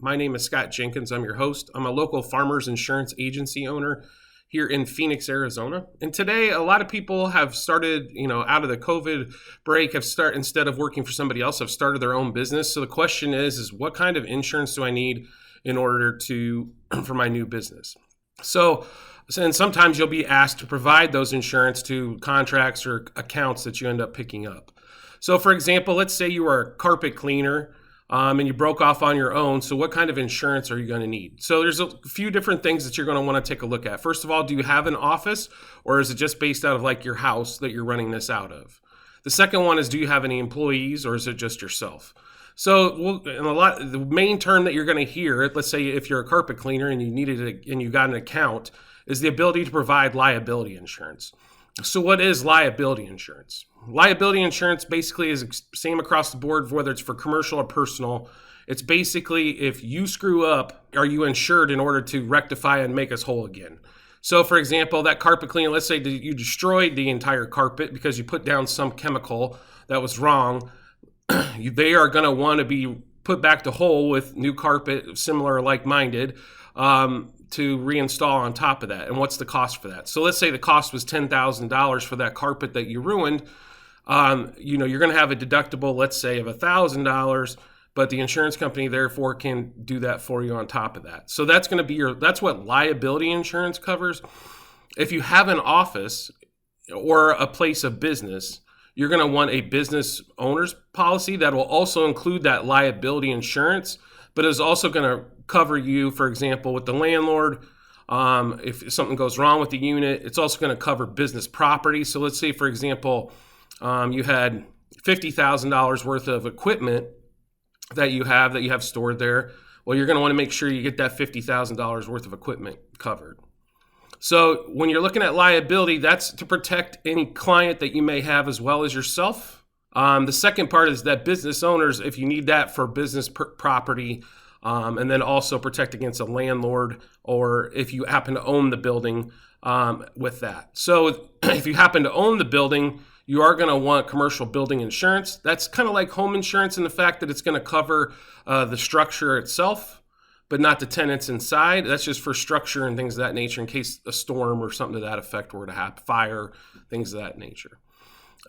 My name is Scott Jenkins. I'm your host. I'm a local farmers insurance agency owner here in Phoenix, Arizona. And today, a lot of people have started, out of the COVID break, instead of working for somebody else, have started their own business. So the question is what kind of insurance do I need in order for my new business? And sometimes you'll be asked to provide those insurance to contracts or accounts that you end up picking up. So for example, let's say you are a carpet cleaner and you broke off on your own. So what kind of insurance are you going to need? So there's a few different things that you're going to want to take a look at. First of all, do you have an office, or is it just based out of like your house that you're running this out of? The second one is, do you have any employees, or is it just yourself? So the main term that you're going to hear, let's say if you're a carpet cleaner and you got an account, is the ability to provide liability insurance. So what is liability insurance? Liability insurance basically is same across the board, whether it's for commercial or personal. It's basically, if you screw up, are you insured in order to rectify and make us whole again? So for example, that carpet cleaner, let's say that you destroyed the entire carpet because you put down some chemical that was wrong. They are going to want to be put back to whole with new carpet, similar, like-minded, to reinstall on top of that. And what's the cost for that? So let's say the cost was $10,000 for that carpet that you ruined. You're going to have a deductible, let's say, of $1,000, but the insurance company therefore can do that for you on top of that. So that's going to be that's what liability insurance covers. If you have an office or a place of business, you're going to want a business owner's policy that will also include that liability insurance, but is also going to cover you, for example, with the landlord. If something goes wrong with the unit, it's also going to cover business property. So let's say, for example, you had $50,000 worth of equipment that you have stored there. Well, you're going to want to make sure you get that $50,000 worth of equipment covered. So when you're looking at liability, that's to protect any client that you may have as well as yourself. The second part is that business owners, if you need that for business property, and then also protect against a landlord, or if you happen to own the building with that. So if you happen to own the building, you are going to want commercial building insurance. That's kind of like home insurance in the fact that it's going to cover the structure itself, but not the tenants inside. That's just for structure and things of that nature in case a storm or something to that effect were to happen, fire, things of that nature.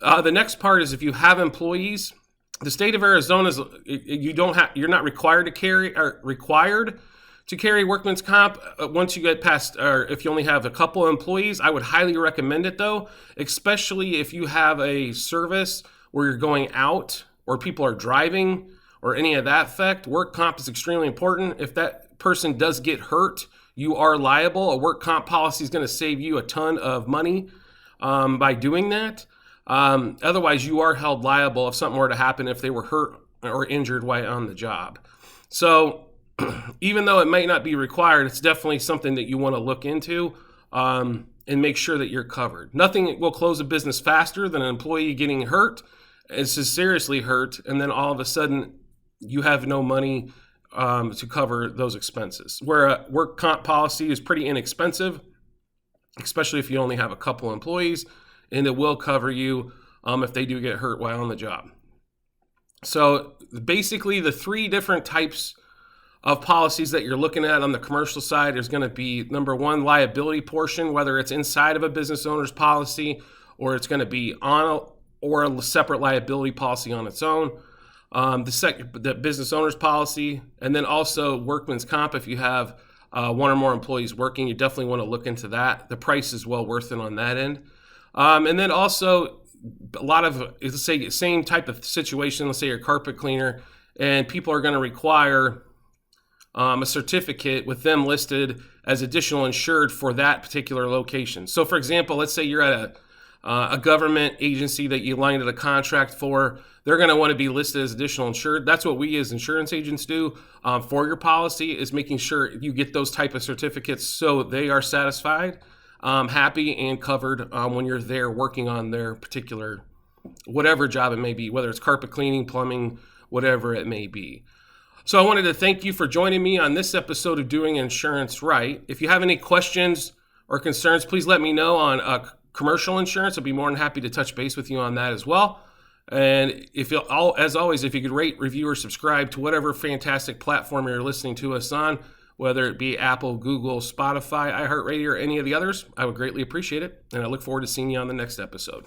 The next part is if you have employees. The state of Arizona is you're not required to carry workman's comp once you get past, or if you only have a couple of employees. I would highly recommend it though, especially if you have a service where you're going out or people are driving or any of that effect. Work comp is extremely important. If that person does get hurt, you are liable. A work comp policy is going to save you a ton of money by doing that. Otherwise, you are held liable if something were to happen if they were hurt or injured while on the job. So even though it might not be required, it's definitely something that you want to look into and make sure that you're covered. Nothing will close a business faster than an employee getting hurt. It's just seriously hurt, and then all of a sudden you have no money to cover those expenses. Where a work comp policy is pretty inexpensive, especially if you only have a couple employees, and it will cover you if they do get hurt while on the job. So basically the three different types of policies that you're looking at on the commercial side is going to be, number one, liability portion, whether it's inside of a business owner's policy or it's going to be a separate liability policy on its own. The business owner's policy, and then also workman's comp. If you have one or more employees working, you definitely want to look into that. The price is well worth it on that end. And then also a lot of, let's say, same type of situation. Let's say you're a carpet cleaner and people are going to require a certificate with them listed as additional insured for that particular location. So for example, let's say you're at a government agency that you lined a contract for. They're going to want to be listed as additional insured. That's what we as insurance agents do for your policy, is making sure you get those type of certificates so they are satisfied, happy, and covered when you're there working on their particular, whatever job it may be, whether it's carpet cleaning, plumbing, whatever it may be. So I wanted to thank you for joining me on this episode of Doing Insurance Right. If you have any questions or concerns, please let me know on commercial insurance. I'd be more than happy to touch base with you on that as well. And if you as always, if you could rate, review, or subscribe to whatever fantastic platform you're listening to us on, whether it be Apple, Google, Spotify, iHeartRadio, or any of the others, I would greatly appreciate it. And I look forward to seeing you on the next episode.